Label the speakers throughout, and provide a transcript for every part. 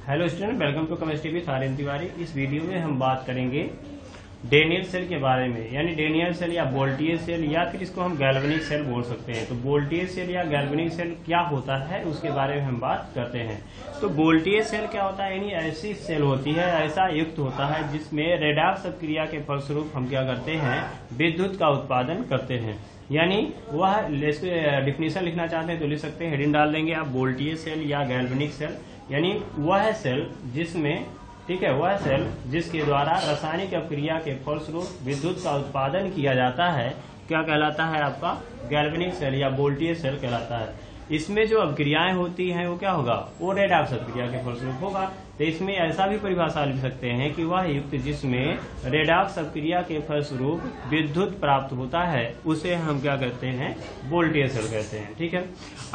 Speaker 1: Hello student, welcome to chemistry with Aryan Tiwari. इस video में हम बात करेंगे डेनियल सेल के बारे में, यानी डेनियल सेल या वोल्टियज सेल या फिर इसको हम गैल्वेनिक सेल बोल सकते हैं। तो वोल्टियज सेल या गैल्वेनिक सेल क्या होता है उसके बारे में हम बात करते हैं। तो वोल्टियज सेल क्या होता है, यानी ऐसी सेल होती है, ऐसा युक्त होता है जिसमें रेडॉक्स क्रिया के फलस्वरूप हम क्या करते हैं, विद्युत का उत्पादन करते हैं। यानी वह डिफिनेशन लिखना चाहते हैं तो लिख सकते हैं, हेडिंग डाल देंगे आप वोल्टियज सेल या गैल्वेनिक सेल, यानी वह सेल जिसमें, ठीक है, वह सेल जिसके द्वारा रासायनिक अपक्रिया के फलस्वरूप विद्युत का उत्पादन किया जाता है, क्या कहलाता है आपका, गैल्वेनिक सेल या वोल्टियज सेल कहलाता है। इसमें जो अपक्रियाएं होती हैं वो क्या होगा, वो रेडॉक्स अपक्रिया के फलस्वरूप होगा। तो इसमें ऐसा भी परिभाषा लिख सकते हैं कि वह युक्त जिसमें रेडॉक्स अपक्रिया के फलस्वरूप विद्युत प्राप्त होता है उसे हम क्या कहते हैं, वोल्टियज सेल कहते हैं। ठीक है,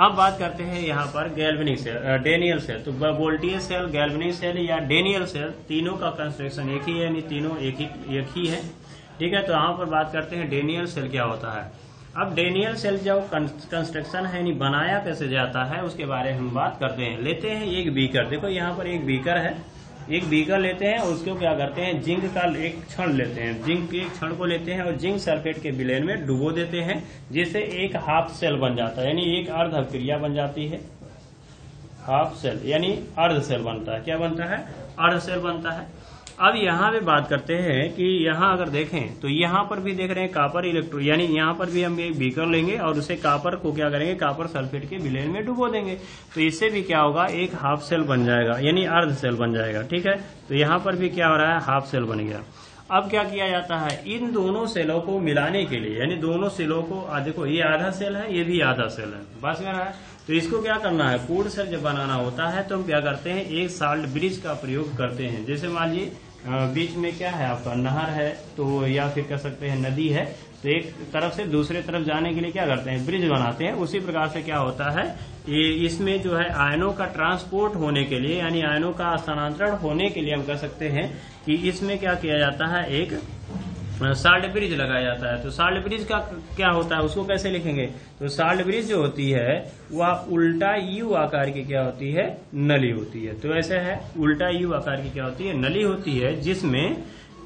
Speaker 1: अब बात करते हैं यहाँ पर गैल्वेनिक सेल, डेनियल सेल। तो वोल्टियज सेल, गैल्वेनिक सेल या डेनियल सेल, तीनों का कंस्ट्रक्शन एक ही है, यानी तीनों एक ही है। ठीक है, तो यहाँ पर बात करते हैं डेनियल सेल क्या होता है। अब डेनियल सेल जो कंस्ट्रक्शन है, यानी बनाया कैसे जाता है उसके बारे में हम बात करते हैं। लेते हैं एक बीकर, देखो यहाँ पर एक बीकर है, एक बीकर लेते हैं और उसको क्या करते हैं, जिंक का एक क्षण लेते हैं, जिंक के एक क्षण को लेते हैं और जिंक सल्फेट के विलयन में डुबो देते हैं, जिससे एक हाफ सेल बन जाता है, यानी एक अर्ध अपक्रिया बन जाती है। हाफ सेल यानी अर्ध सेल बनता है, क्या बनता है, अर्ध सेल बनता है। अब यहाँ पे बात करते हैं कि यहाँ अगर देखें तो यहाँ पर भी देख रहे हैं कापर इलेक्ट्रो, यानी यहाँ पर भी हम एक बीकर लेंगे और उसे कापर को क्या करेंगे, कापर सल्फेट के विलयन में डुबो देंगे, तो इससे भी क्या होगा, एक हाफ सेल बन जाएगा, यानी अर्ध सेल बन जाएगा। ठीक है, तो यहाँ पर भी क्या हो रहा है, हाफ सेल बन गया। अब क्या किया जाता है, इन दोनों सेलों को मिलाने के लिए, यानी दोनों सेलों को, देखो ये आधा सेल है, ये भी आधा सेल है, बस में रहा है। तो इसको क्या करना है, पूर्ण सेल जब बनाना होता है तो हम क्या करते हैं, एक साल्ट ब्रिज का प्रयोग करते हैं। जैसे मान लीजिए बीच में क्या है आपका, नहर है, तो या फिर कह सकते हैं नदी है, तो एक तरफ से दूसरे तरफ जाने के लिए क्या करते हैं, ब्रिज बनाते हैं। उसी प्रकार से क्या होता है, ये इसमें जो है आयनों का ट्रांसपोर्ट होने के लिए, यानी आयनों का स्थानांतरण होने के लिए हम कह सकते हैं कि इसमें क्या किया जाता है, एक साल्ट ब्रिज लगाया जाता है। तो साल्ट ब्रिज का क्या होता है, उसको कैसे लिखेंगे, तो साल्ट ब्रिज जो होती है वह उल्टा यू आकार की क्या होती है, नली होती है। तो ऐसे है, उल्टा यू आकार की क्या होती है, नली होती है, जिसमें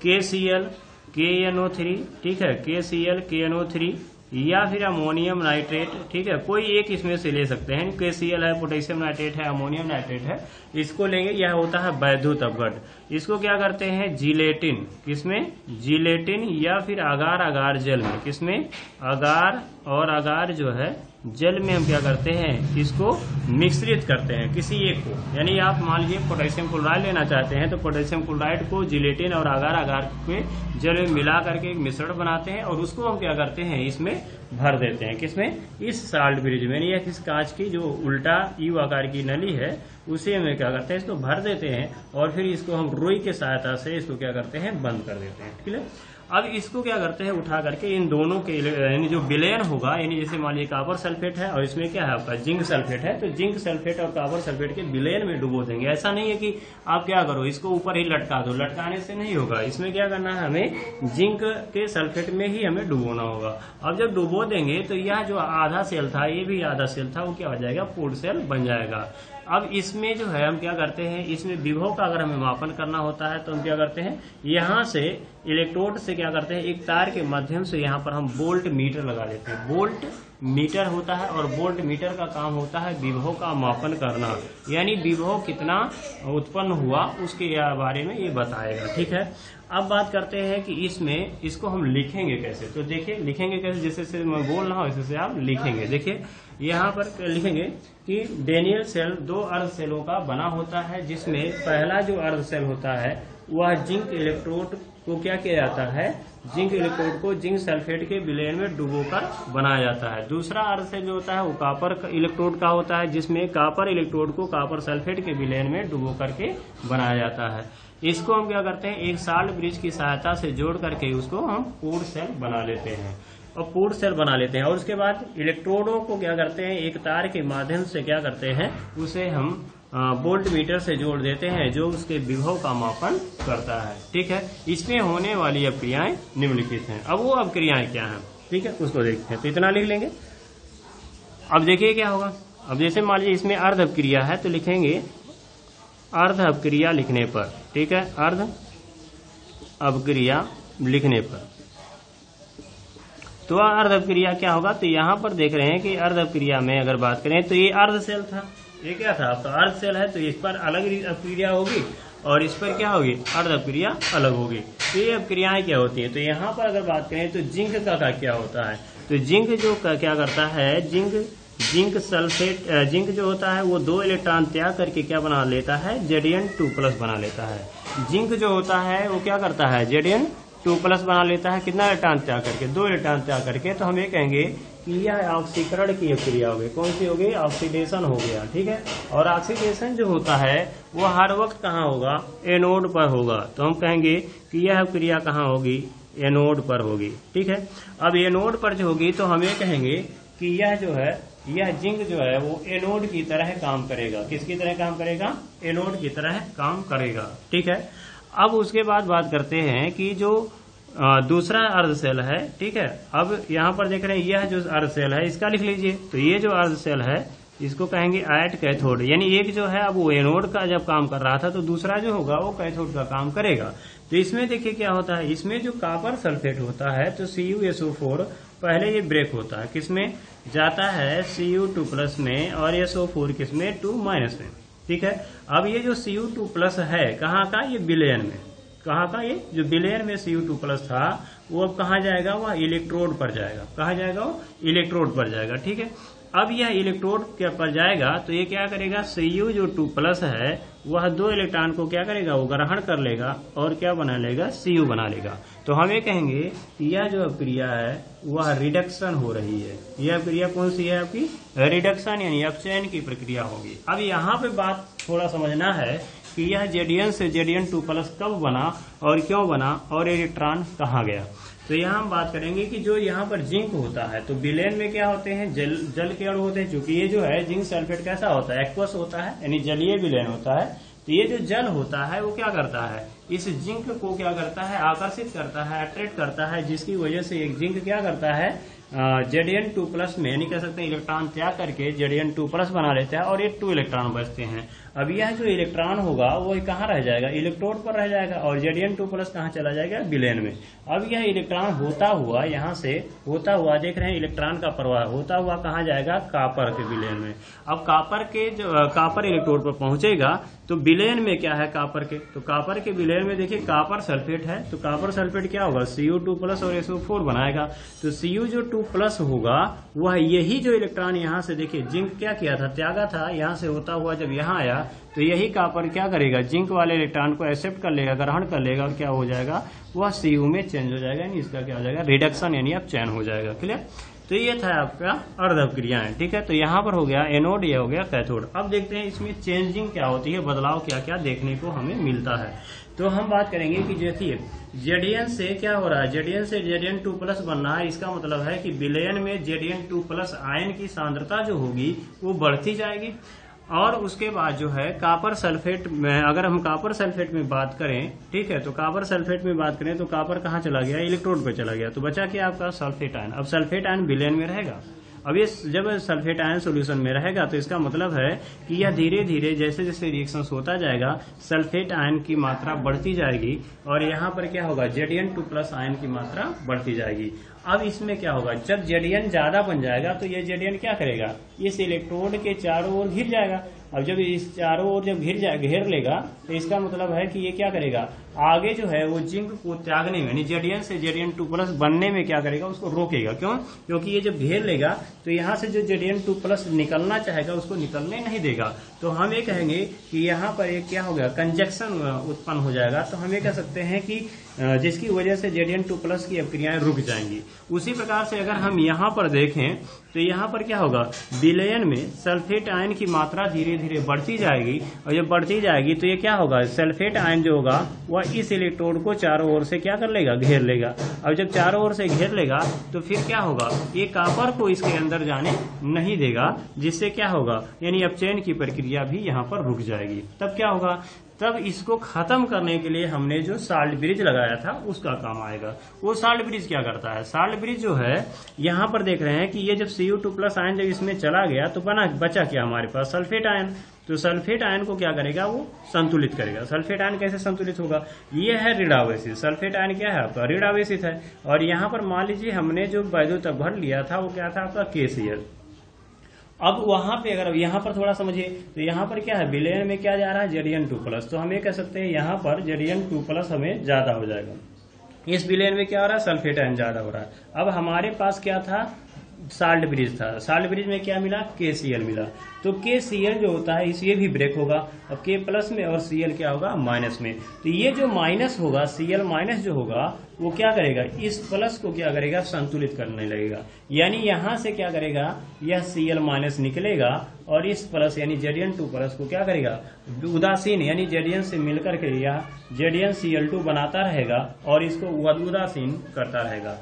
Speaker 1: KCl KNO3, ठीक है, KCl KNO3 या फिर अमोनियम नाइट्रेट, ठीक है, कोई एक इसमें से ले सकते हैं। KCl है, पोटेशियम नाइट्रेट है, अमोनियम नाइट्रेट है, इसको लेंगे। यह होता है वैद्युत अपघट। इसको क्या करते हैं, जिलेटिन, किसमें, जिलेटिन या फिर अगार, अगार जल में, किसमें, अगार और अगार जो है जल में हम क्या करते हैं, इसको मिश्रित करते हैं किसी एक को। यानी आप मान लीजिए पोटेशियम क्लोराइड लेना चाहते हैं तो पोटेशियम क्लोराइड को जिलेटिन और अगार अगार के जल में मिला करके एक मिश्रण बनाते हैं और उसको हम क्या करते हैं, इसमें भर देते हैं, किसमें, इस साल्ट ब्रिज में, या किस कांच की जो उल्टा यू आकार की नली है उसे में क्या करते हैं, इसको भर देते हैं और फिर इसको हम रुई के सहायता से इसको क्या करते हैं, बंद कर देते हैं। ठीक है, अब इसको क्या करते हैं, उठा करके इन दोनों के, यानी जो विलयन होगा, यानी जैसे मान लीजिए कापर सल्फेट है और इसमें क्या है आपका जिंक सल्फेट है, तो जिंक सल्फेट और कापर सल्फेट के विलयन में डुबो देंगे। ऐसा नहीं है कि आप क्या करो, इसको ऊपर ही लटका दो, लटकाने से नहीं होगा। इसमें क्या करना है, हमें जिंक के सल्फेट में ही हमें डुबोना होगा। अब जब डुबो देंगे तो यह जो आधा सेल था, ये भी आधा सेल था, वो क्या हो जाएगा, पूर्ण सेल बन जाएगा। अब इसमें जो है हम क्या करते हैं, इसमें विभव का अगर हमें मापन करना होता है तो हम क्या करते हैं, यहाँ से इलेक्ट्रोड से क्या करते हैं, एक तार के माध्यम से यहाँ पर हम वोल्ट मीटर लगा लेते हैं। वोल्ट मीटर होता है और वोल्ट मीटर का काम होता है विभव का मापन करना, यानी विभव कितना उत्पन्न हुआ उसके बारे में ये बताएगा। ठीक है, अब बात करते हैं कि इसमें इसको हम लिखेंगे कैसे। तो देखिए लिखेंगे कैसे, जैसे से मैं बोल रहा हूँ वैसे से आप लिखेंगे। देखिए यहाँ पर लिखेंगे कि डेनियल सेल दो अर्ध सेलों का बना होता है, जिसमें पहला जो अर्ध सेल होता है वह जिंक इलेक्ट्रोड को क्या किया जाता है, जिंक इलेक्ट्रोड को जिंक सल्फेट के विलयन में डुबोकर बनाया जाता है। दूसरा अर्ध सेल जो होता है वो कापर इलेक्ट्रोड का होता है, जिसमें कापर इलेक्ट्रोड को कापर सल्फेट के विलयन में डुबो करके बनाया जाता है। इसको हम क्या करते हैं, एक साल्ट ब्रिज की सहायता से जोड़ करके उसको हम पूर्ण सेल बना लेते हैं और पूर्ण सेल बना लेते हैं। और उसके बाद इलेक्ट्रोडों को क्या करते हैं, एक तार के माध्यम से क्या करते हैं, उसे हम वोल्ट मीटर से जोड़ देते हैं, जो उसके विभव का मापन करता है। ठीक है, इसमें होने वाली अपक्रियाएं निम्नलिखित हैं। अब वो अपक्रियाएं क्या हैं, ठीक है, उसको देखते हैं। तो इतना लिख लेंगे। अब देखिए क्या होगा, अब जैसे मान लीजिए इसमें अर्ध अपक्रिया है तो लिखेंगे अर्ध अपक्रिया लिखने पर, ठीक है, अर्ध अपक्रिया लिखने पर। तो अर्ध अपक्रिया क्या होगा, तो यहाँ पर देख रहे हैं कि अर्ध अपक्रिया में अगर बात करें तो ये अर्ध सेल था, ये क्या था आपका अर्ध सेल है, तो इस पर अलग अपक्रिया होगी और इस पर क्या होगी, अर्ध अपक्रिया अलग होगी। तो ये अपक्रियाएं क्या होती है, तो यहाँ पर अगर बात करें तो जिंक का क्या होता है, तो जिंक जो क्या करता है, जिंक सल्फेट, जिंक जो होता है वो 2 इलेक्ट्रॉन त्याग करके क्या बना लेता है, Zn2+ बना लेता है। जिंक जो होता है वो क्या करता है, Zn2+ बना लेता है, कितना इलेक्ट्रॉन त्याग करके, 2 इलेक्ट्रॉन त्याग करके। तो हम ये कहेंगे कि यह ऑक्सीकरण की क्रिया हो गई, कौन सी हो गई, ऑक्सीडेशन हो गया, ठीक है। और ऑक्सीडेशन जो होता है वो हर वक्त कहाँ होगा, एनोड पर होगा। तो हम कहेंगे कि यह क्रिया कहाँ होगी, एनोड पर होगी, ठीक है। अब एनोड पर जो होगी तो हम ये कहेंगे कि यह जो है, यह जिंक जो है वो एनोड की तरह काम करेगा। किसकी तरह काम करेगा, एनोड की तरह काम करेगा, ठीक है। अब उसके बाद बात करते हैं कि जो दूसरा अर्ध सेल है, ठीक है। अब यहाँ पर देख रहे हैं यह जो अर्ध सेल है इसका लिख लीजिए। तो ये जो अर्ध सेल है इसको कहेंगे एट कैथोड, यानी एक जो है अब वो एनोड का जब काम कर रहा था तो दूसरा जो होगा वो कैथोड का काम करेगा। तो इसमें देखिए क्या होता है, इसमें जो कॉपर सल्फेट होता है तो CuSO4 पहले ये ब्रेक होता है, किसमें जाता है, Cu2+ में, और SO4 किसमें, 2- में, ठीक है। अब ये जो Cu2+ है कहाँ का, ये विलयन में, कहाँ का, ये जो विलयन में Cu2+ था वो अब कहाँ जाएगा, वह इलेक्ट्रोड पर जाएगा। कहाँ जाएगा, वो इलेक्ट्रोड पर जाएगा, ठीक है। अब यह इलेक्ट्रोड के पर जाएगा तो ये क्या करेगा, Cu जो 2+ है वह 2 इलेक्ट्रॉन को क्या करेगा, वो ग्रहण कर लेगा और क्या बना लेगा, Cu बना लेगा। तो हम ये कहेंगे कि यह जो क्रिया है वह रिडक्शन हो रही है। यह क्रिया कौन सी है आपकी, रिडक्शन यानी अपचयन की प्रक्रिया होगी। अब यहाँ पे बात थोड़ा समझना है कि यह Zn से Zn2+ कब बना और क्यों बना और इलेक्ट्रॉन कहाँ गया। तो यहाँ हम बात करेंगे कि जो यहाँ पर जिंक होता है तो विलयन में क्या होते हैं, जल के अणु होते हैं। क्योंकि ये जो है जिंक सल्फेट कैसा होता है, एक्वस होता है, यानी जलीय विलयन होता है। तो ये जो जल होता है वो क्या करता है, इस जिंक को क्या करता है, आकर्षित करता है, अट्रैक्ट करता है, जिसकी वजह से एक जिंक क्या करता है, Zn2+ में, यानी कह सकते हैं इलेक्ट्रॉन त्याग करके Zn2+ बना लेता है और ये 2 इलेक्ट्रॉन बचते हैं। अब यह जो इलेक्ट्रॉन होगा वो कहाँ रह जाएगा, इलेक्ट्रोड पर रह जाएगा और Zn2+ कहाँ चला जाएगा, विलयन में। अब यह इलेक्ट्रॉन होता हुआ यहाँ से होता हुआ देख रहे हैं इलेक्ट्रॉन का प्रवाह होता हुआ कहाँ जाएगा, कॉपर के विलयन में। अब कॉपर के जो कॉपर इलेक्ट्रोड पर पहुंचेगा तो विलयन में क्या है, कॉपर के, तो कॉपर के विलयन में देखिए कॉपर सल्फेट है, तो कॉपर सल्फेट क्या होगा, Cu2+ और SO4 बनाएगा। तो Cu जो 2+ होगा वह यही जो इलेक्ट्रॉन यहाँ से देखिए जिंक क्या किया था, त्यागा था, यहाँ से होता हुआ जब यहाँ आया तो यही कॉपर क्या करेगा, जिंक वाले इलेक्ट्रॉन को एक्सेप्ट कर लेगा, ग्रहण कर लेगा और क्या हो जाएगा, वह Cu में चेंज हो जाएगा, यानी इसका क्या हो जाएगा, रिडक्शन यानी अपचयन हो जाएगा। क्लियर। तो ये था आपका अर्ध अपक्रियाएं, ठीक है। तो यहाँ पर हो गया एनोड, ये हो गया कैथोड। अब देखते हैं इसमें चेंजिंग क्या होती है, बदलाव क्या क्या देखने को हमें मिलता है। तो हम बात करेंगे कि देखिए Zn से क्या हो रहा है, Zn से Zn2+ बन रहा है। इसका मतलब है कि विलयन में Zn2+ आयन की सांद्रता जो होगी वो बढ़ती जाएगी। और उसके बाद जो है कॉपर सल्फेट में, अगर हम कॉपर सल्फेट में बात करें, ठीक है, तो कॉपर सल्फेट में बात करें तो कॉपर कहाँ चला गया, इलेक्ट्रोड पे चला गया। तो बचा क्या आपका सल्फेट आयन। अब सल्फेट आयन विलयन में रहेगा। अब ये जब सल्फेट आयन सोल्यूशन में रहेगा तो इसका मतलब है कि यह धीरे धीरे जैसे जैसे रिएक्शन होता जाएगा सल्फेट आयन की मात्रा बढ़ती जाएगी और यहाँ पर क्या होगा, Zn2+ आयन की मात्रा बढ़ती जाएगी। अब इसमें क्या होगा, जब Zn ज्यादा बन जाएगा तो ये Zn क्या करेगा, इस इलेक्ट्रोड के चारों ओर घिर जाएगा। अब जब इस चारों ओर जब घेर लेगा तो इसका मतलब है कि ये क्या करेगा, आगे जो है वो जिंक को त्यागने में, यानी Zn से Zn2+ बनने में क्या करेगा, उसको रोकेगा। क्यों, क्योंकि ये जब घेर लेगा तो यहाँ से जो Zn2+ निकलना चाहेगा उसको निकलने नहीं देगा। तो हम ये कहेंगे कि यहाँ पर एक क्या हो गया, कंजक्शन उत्पन्न हो जाएगा। तो हम ये कह सकते हैं कि जिसकी वजह से Zn2+ की अपक्रियाएं रुक जाएंगी। उसी प्रकार से अगर हम यहाँ पर देखें तो यहाँ पर क्या होगा, विलयन में सल्फेट आयन की मात्रा धीरे धीरे बढ़ती जाएगी और जब बढ़ती जाएगी तो ये क्या होगा, सल्फेट आयन जो होगा वह इस इलेक्ट्रोड को चारों ओर से क्या कर लेगा, घेर लेगा। अब जब चारों ओर से घेर लेगा तो फिर क्या होगा, ये कॉपर को इसके अंदर जाने नहीं देगा, जिससे क्या होगा, यानी अपचयन की प्रक्रिया भी यहाँ पर रुक जाएगी। तब क्या होगा, तब इसको खत्म करने के लिए हमने जो साल्ट ब्रिज लगाया था उसका काम आएगा। वो साल्ट ब्रिज क्या करता है, साल्ट ब्रिज जो है यहाँ पर देख रहे हैं कि ये जब Cu2+ आयन जब इसमें चला गया तो बचा क्या हमारे पास, सल्फेट आयन। तो सल्फेट आयन को क्या करेगा, वो संतुलित करेगा। सल्फेट आयन कैसे संतुलित होगा, ये है ऋणावेशित। सल्फेट आयन क्या है आपका, ऋणावेशित है। और यहाँ पर मान लीजिए हमने जो वैद्युत अपघटन लिया था वो क्या था आपका KCl। अब वहां पे अगर यहाँ पर थोड़ा समझिए तो यहाँ पर क्या है, विलयन में क्या जा रहा है, Zn2+। तो हम ये कह सकते हैं यहाँ पर Zn2+ हमें ज्यादा हो जाएगा। इस विलयन में क्या हो रहा है, सल्फेट आयन ज्यादा हो रहा है। अब हमारे पास क्या था, साल्ट ब्रिज था। साल्ट ब्रिज में क्या मिला, KCl मिला। तो KCl जो होता है ये भी ब्रेक होगा। अब K+ में और Cl क्या होगा, माइनस में। तो ये जो माइनस होगा, Cl- जो होगा वो क्या करेगा, इस प्लस को क्या करेगा, संतुलित करने लगेगा। यानी यहां से क्या करेगा, यह Cl- निकलेगा और इस प्लस यानी Zn2+ को क्या करेगा, उदासीन यानी Zn से मिलकर के यह ZnCl2 बनाता रहेगा और इसको उदासीन करता रहेगा।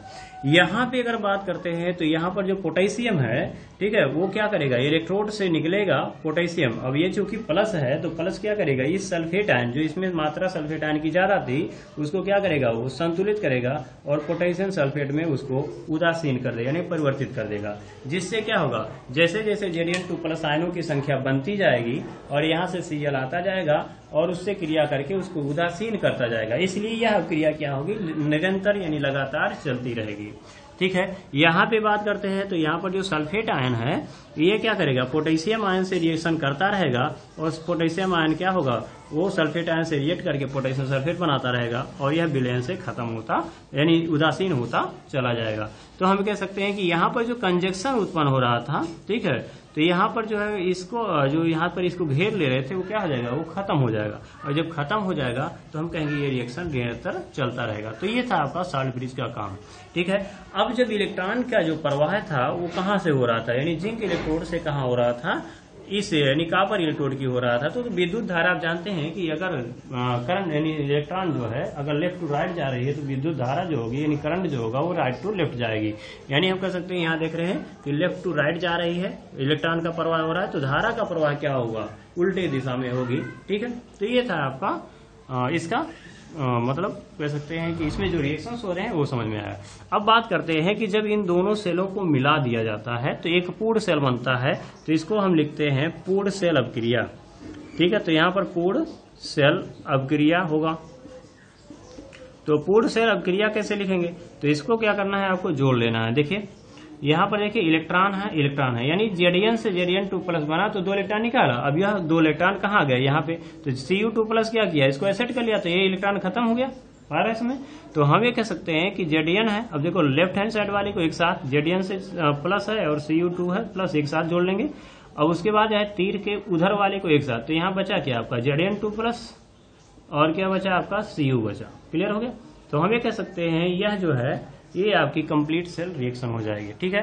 Speaker 1: यहाँ पे अगर बात करते हैं तो यहाँ पर जो पोटेशियम है, ठीक है, वो क्या करेगा, इलेक्ट्रोड से निकलेगा पोटेशियम। अब ये चूंकि प्लस है तो प्लस क्या करेगा, इस सल्फेट आयन जो इसमें मात्रा सल्फेट आयन की ज्यादा थी उसको क्या करेगा, वो संतुलित करेगा और पोटेशियम सल्फेट में उसको उदासीन कर देगा यानी परिवर्तित कर देगा। जिससे क्या होगा, जैसे जैसे Zn2+ आयनों की संख्या बनती जाएगी और यहाँ से Cl आता जाएगा और उससे क्रिया करके उसको उदासीन करता जाएगा। इसलिए यह क्रिया क्या होगी, निरंतर यानी लगातार चलती रहेगी। ठीक है, यहाँ पे बात करते हैं तो यहाँ पर जो सल्फेट आयन है ये क्या करेगा, पोटेशियम आयन से रिएक्शन करता रहेगा और पोटेशियम आयन क्या होगा, वो सल्फेट आयन से रिएक्ट करके पोटेशियम सल्फेट बनाता रहेगा और यह विलयन से खत्म होता यानी उदासीन होता चला जाएगा। तो हम कह सकते हैं कि यहाँ पर जो कंजक्शन उत्पन्न हो रहा था, ठीक है, तो यहाँ पर जो है इसको जो यहाँ पर इसको घेर ले रहे थे वो क्या हो जाएगा, वो खत्म हो जाएगा। और जब खत्म हो जाएगा तो हम कहेंगे ये रिएक्शन निरंतर चलता रहेगा। तो ये था आपका साल्ट ब्रिज का काम। ठीक है, अब जब इलेक्ट्रॉन का जो प्रवाह था वो कहाँ से हो रहा था, यानी जिंक इलेक्ट्रोड से कहाँ हो रहा था, इस यानी कॉपर इलेक्ट्रोड की हो रहा था। तो विद्युत धारा आप जानते हैं कि अगर करंट यानी इलेक्ट्रॉन जो है अगर लेफ्ट टू राइट जा रही है तो विद्युत धारा जो होगी यानी करंट जो होगा वो राइट टू लेफ्ट जाएगी। यानी हम कह सकते हैं यहाँ देख रहे हैं कि लेफ्ट टू राइट जा रही है, इलेक्ट्रॉन का प्रवाह हो रहा है, तो धारा का प्रवाह क्या होगा, उल्टे दिशा में होगी। ठीक है, तो ये था आपका इसका मतलब कह सकते हैं कि इसमें जो रिएक्शंस हो रहे हैं वो समझ में आया। अब बात करते हैं कि जब इन दोनों सेलों को मिला दिया जाता है तो एक पूर्ण सेल बनता है, तो इसको हम लिखते हैं पूर्ण सेल अभिक्रिया। ठीक है, तो यहाँ पर पूर्ण सेल अभिक्रिया होगा। तो पूर्ण सेल अभिक्रिया कैसे लिखेंगे, तो इसको क्या करना है, आपको जोड़ लेना है। देखिए यहाँ पर देखिए इलेक्ट्रॉन है यानी Zn से Zn2+ बना तो 2 इलेक्ट्रॉन निकाला। अब यह 2 इलेक्ट्रॉन कहाँ गए, यहाँ पे, तो Cu2+ क्या किया, इसको एसेट कर लिया तो ये इलेक्ट्रॉन खत्म हो गया पारा इसमें। तो हम ये कह सकते हैं कि Zn है, अब देखो लेफ्ट हैंड साइड वाले को एक साथ Zn से प्लस है और Cu2 है प्लस एक साथ जोड़ लेंगे। अब उसके बाद है तीर के उधर वाले को एक साथ, तो यहाँ बचा क्या आपका Zn2+ और क्या बचा आपका Cu बचा। क्लियर हो गया। तो हम ये कह सकते हैं यह जो है ये आपकी कंप्लीट सेल रिएक्शन हो जाएगी। ठीक है,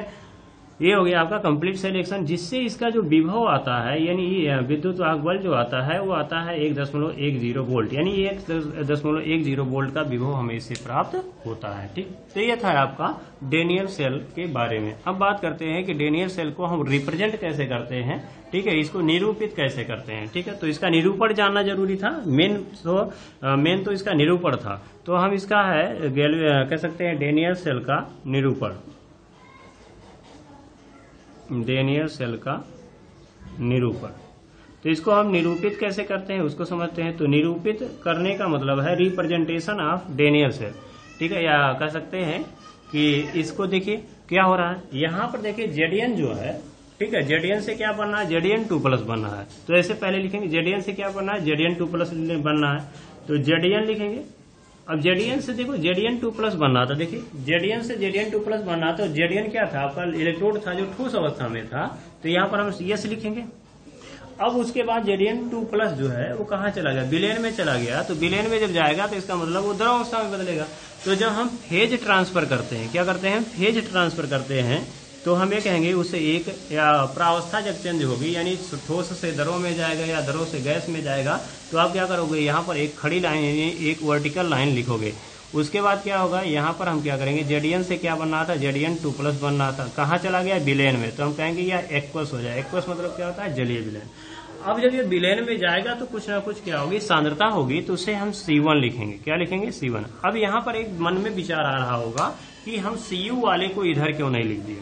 Speaker 1: ये हो गया आपका कंप्लीट सेल रिएक्शन, जिससे इसका जो विभव आता है यानी विद्युत वाहक बल जो आता है वो आता है 1.10 वोल्ट, यानी 1.10 वोल्ट का विभव हमें इससे प्राप्त होता है। ठीक, तो ये था आपका डेनियल सेल के बारे में। अब बात करते हैं कि डेनियल सेल को हम रिप्रेजेंट कैसे करते हैं। ठीक है, इसको निरूपित कैसे करते हैं। ठीक है, तो इसका निरूपण जानना जरूरी था। मेन तो इसका निरूपण था, तो हम इसका है कह सकते हैं डेनियल सेल का निरूपण, डेनियल सेल का निरूपण। तो इसको हम निरूपित कैसे करते हैं उसको समझते हैं। तो निरूपित करने का मतलब है रिप्रेजेंटेशन ऑफ डेनियल सेल। ठीक है, या कह सकते हैं कि इसको देखिए क्या हो रहा है, यहाँ पर देखिए Zn जो है, ठीक है, Zn से क्या बनना है, Zn2+ बनना है। तो ऐसे पहले लिखेंगे Zn से क्या बनना है, Zn2+ बनना है, तो Zn लिखेंगे। अब Zn से देखो Zn2+ बनना था, देखिए Zn से Zn2+ बनना था। तो Zn क्या था आपका, इलेक्ट्रोड था जो ठोस अवस्था में था, तो यहाँ पर हम यस लिखेंगे। अब उसके बाद Zn2+ जो है वो कहाँ चला गया, विलयन में चला गया। तो विलयन में जब जाएगा तो इसका मतलब वो द्रव अवस्था में बदलेगा। तो जब हम फेज ट्रांसफर करते हैं, क्या करते हैं, फेज ट्रांसफर करते हैं, तो हम ये कहेंगे उससे एक या प्रावस्था जब चेंज होगी यानी ठोस से द्रव में जाएगा या द्रव से गैस में जाएगा, तो आप क्या करोगे, यहाँ पर एक खड़ी लाइन यानी एक वर्टिकल लाइन लिखोगे। उसके बाद क्या होगा, यहाँ पर हम क्या करेंगे, Zn से क्या बनना था, Zn2+ बनना था, कहाँ चला गया, विलयन में, तो हम कहेंगे यह एक्वस हो जाए। एक्वस मतलब क्या होता है, जलीय विलयन। अब जब ये विलयन में जाएगा तो कुछ ना कुछ क्या होगी, सांद्रता होगी, तो उसे हम C1 लिखेंगे। क्या लिखेंगे, C1। अब यहाँ पर एक मन में विचार आ रहा होगा कि हम Cu वाले को इधर क्यों नहीं लिख दिए,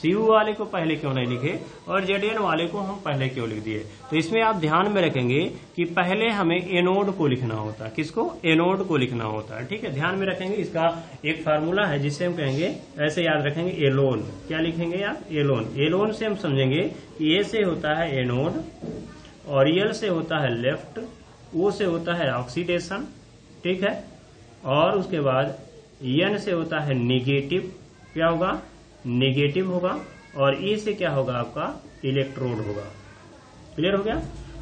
Speaker 1: Cu वाले को पहले क्यों नहीं लिखे और Zn वाले को हम पहले क्यों लिख दिए। तो इसमें आप ध्यान में रखेंगे कि पहले हमें एनोड को लिखना होता है। किसको? एनोड को लिखना होता है। ठीक है, ध्यान में रखेंगे। इसका एक फार्मूला है जिससे हम कहेंगे, ऐसे याद रखेंगे, एलोन। क्या लिखेंगे आप? एलोन। एलोन से हम समझेंगे कि ए से होता है एनोड और एल से होता है लेफ्ट, ओ से होता है ऑक्सीडेशन, ठीक है, और उसके बाद एन से होता है निगेटिव। क्या होगा? नेगेटिव होगा। और ई से क्या होगा? आपका इलेक्ट्रोड होगा। क्लियर हो गया?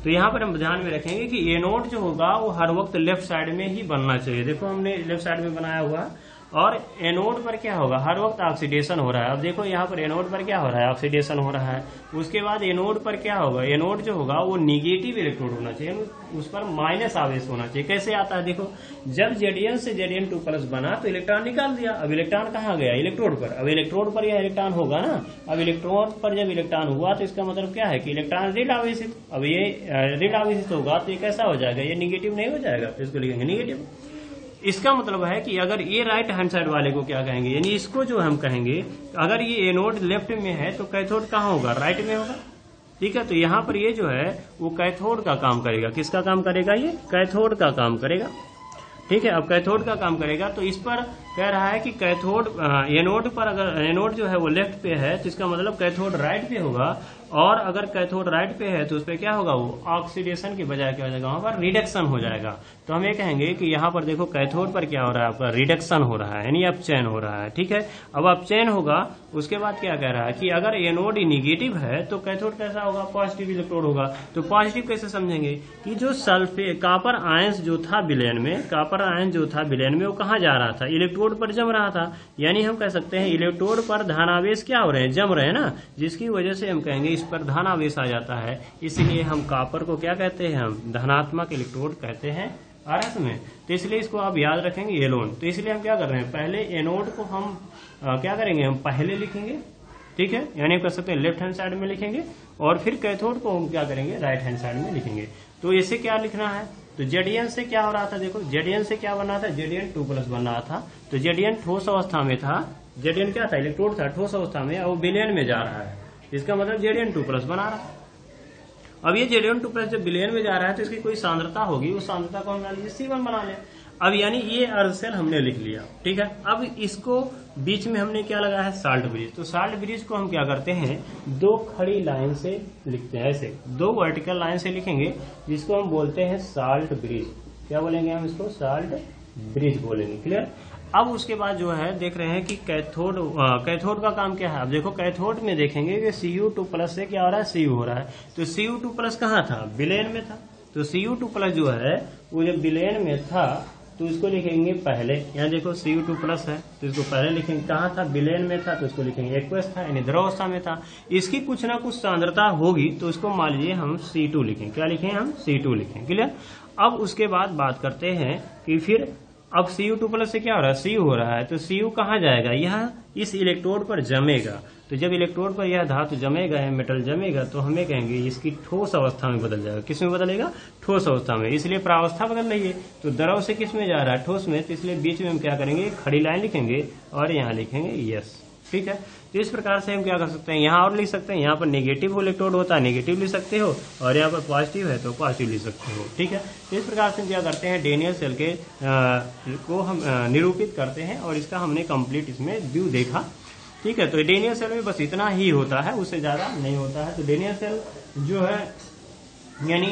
Speaker 1: तो यहाँ पर हम ध्यान में रखेंगे कि एनोड जो होगा वो हर वक्त लेफ्ट साइड में ही बनना चाहिए। देखो हमने लेफ्ट साइड में बनाया हुआ, और एनोड पर क्या होगा? हर वक्त ऑक्सीडेशन हो रहा है। अब देखो यहाँ पर एनोड पर क्या हो रहा है? ऑक्सीडेशन हो रहा है। उसके बाद एनोड पर क्या होगा? एनोड जो होगा वो निगेटिव इलेक्ट्रोड होना चाहिए, उस पर माइनस आवेश होना चाहिए। कैसे आता है? देखो, जब Zn से Zn2+ बना तो इलेक्ट्रॉन निकाल दिया। अब इलेक्ट्रॉन कहाँ गया? इलेक्ट्रोड पर। अब इलेक्ट्रोड पर यह इलेक्ट्रॉन होगा ना। अब इलेक्ट्रोड पर जब इलेक्ट्रॉन हुआ तो इसका मतलब क्या है कि इलेक्ट्रॉन ऋण आवेशित। अब ये ऋण आवेशित होगा तो ये कैसा हो जाएगा? ये निगेटिव नहीं हो जाएगा, तो इसको लिखेंगे निगेटिव। इसका मतलब है कि अगर ये राइट हैंड साइड वाले को क्या कहेंगे, यानी इसको जो हम कहेंगे, अगर ये एनोड लेफ्ट में है तो कैथोड कहाँ होगा? राइट में होगा। ठीक है, तो यहाँ पर ये जो है वो कैथोड का काम करेगा। किसका काम करेगा? ये कैथोड का काम करेगा। ठीक है, अब कैथोड का काम करेगा तो इस पर कह रहा है कि कैथोड एनोड पर, अगर एनोड जो है वो लेफ्ट पे है तो इसका मतलब कैथोड राइट पे होगा, और अगर कैथोड राइट पे है तो उस पर क्या होगा? वो ऑक्सीडेशन की बजाय क्या हो जाएगा? वहां पर रिडक्शन हो जाएगा। तो हम ये कहेंगे कि यहाँ पर देखो कैथोड पर क्या हो रहा है? आपका रिडक्शन हो रहा है, यानी अपचयन हो रहा है। ठीक है, अब अपचयन होगा, उसके बाद क्या कह रहा है कि अगर एनोड निगेटिव है तो कैथोड कैसा होगा? पॉजिटिव इलेक्ट्रोड होगा। तो पॉजिटिव कैसे समझेंगे कि जो सल्फेट कापर आयंस जो था विलयन में, कापर आयन जो था विलयन में, वो कहाँ जा रहा था? इलेक्ट्रोड पर जम रहा था। यानी हम कह सकते हैं इलेक्ट्रोड पर धनावेश क्या हो रहे हैं? जम रहे हैं ना, जिसकी वजह से हम कहेंगे इस पर धनावेश आ जाता है। इसलिए हम कापर को क्या कहते हैं? हम धनात्मक इलेक्ट्रोड कहते हैं आरएस में। तो इसलिए इसको आप याद रखेंगे एलोन। तो इसलिए हम क्या कर रहे हैं? पहले एनोड को हम क्या करेंगे? हम पहले लिखेंगे। ठीक है, यानी कर सकते हैं लेफ्ट हैंड साइड में लिखेंगे, और फिर कैथोड को हम क्या करेंगे? राइट हैंड साइड में लिखेंगे। तो इसे क्या लिखना है? तो Zn से क्या हो रहा था? देखो, Zn से क्या बना था? Zn2+ बन रहा था। तो Zn ठोस अवस्था में था। Zn क्या था? इलेक्ट्रोड था ठोस अवस्था में, और विलयन में जा रहा है। इसका मतलब Zn2+ बना रहा है। अब ये Zn2+ जब विलयन में जा रहा है तो इसकी कोई सांद्रता होगी, उस सांद्रता को हम मान लीजिए C1 बना लें। अब यानी ये अर्ध सेल हमने लिख लिया। ठीक है, अब इसको बीच में हमने क्या लगाया है? Salt bridge. तो साल्ट ब्रिज को हम क्या करते हैं? दो खड़ी लाइन से लिखते हैं, ऐसे दो वर्टिकल लाइन से लिखेंगे, जिसको हम बोलते हैं साल्ट ब्रिज। क्या बोलेंगे हम इसको? साल्ट ब्रिज बोलेंगे। क्लियर? अब उसके बाद जो है देख रहे हैं कि कैथोड का काम क्या है। अब देखो कैथोड में देखेंगे कि Cu2+ से क्या हो रहा है? Cu हो रहा है। तो Cu2+ कहाँ था? विलयन में था। तो Cu2+ जो है वो जब विलयन में था तो इसको लिखेंगे पहले। यहाँ देखो Cu2+ है तो इसको पहले लिखेंगे। कहाँ था? विलयन में था तो इसको लिखेंगे एक्वस था, यानी द्रव अवस्था में था। इसकी कुछ ना कुछ सांद्रता होगी तो इसको मान लीजिए हम C2 लिखें। क्या लिखें? हम C2 लिखें। क्लियर? अब उसके बाद बात करते हैं कि फिर अब Cu2+ से क्या हो रहा है? Cu हो रहा है। तो Cu कहाँ जाएगा? यह इस इलेक्ट्रोड पर जमेगा। तो जब इलेक्ट्रोड पर यह धातु जमेगा, यह मेटल जमेगा, तो हमें कहेंगे इसकी ठोस अवस्था में बदल जाएगा। किस में बदलेगा? ठोस अवस्था में। इसलिए प्रावस्था बदल रही है। तो द्रव से किस में जा रहा है? ठोस में। तो इसलिए बीच में हम क्या करेंगे? खड़ी लाइन लिखेंगे और यहाँ लिखेंगे यस। ठीक है, तो इस प्रकार से हम क्या कर सकते हैं? यहाँ और लिख सकते हैं, यहाँ पर नेगेटिव इलेक्ट्रोड होता है, नेगेटिव लिख सकते हो, और यहाँ पर पॉजिटिव है तो पॉजिटिव लिख सकते हो। ठीक है, तो इस प्रकार से हम क्या करते हैं? डेनियल सेल के को हम निरूपित करते हैं, और इसका हमने कंप्लीट इसमें व्यू देखा। ठीक है, तो डेनियल सेल में बस इतना ही होता है, उससे ज्यादा नहीं होता है। तो डेनियल सेल जो है यानी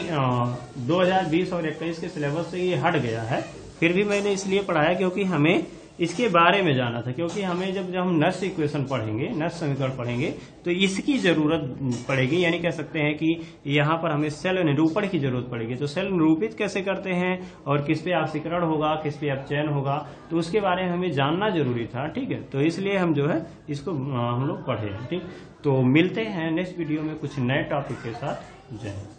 Speaker 1: 2020 और 21 के सिलेबस से ये हट गया है। फिर भी मैंने इसलिए पढ़ाया क्योंकि हमें इसके बारे में जाना था, क्योंकि हमें जब हम नर्स इक्वेशन पढ़ेंगे, नर्स समीकरण पढ़ेंगे, तो इसकी जरूरत पड़ेगी। यानी कह सकते हैं कि यहाँ पर हमें सेल निरूपण की जरूरत पड़ेगी। तो सेल निरूपित कैसे करते हैं और किस पे ऑक्सीकरण होगा, किस पे अपचयन होगा, तो उसके बारे में हमें जानना जरूरी था। ठीक है, तो इसलिए हम जो है इसको हम लोग पढ़े। ठीक, तो मिलते हैं नेक्स्ट वीडियो में कुछ नए टॉपिक के साथ। जय हिंद।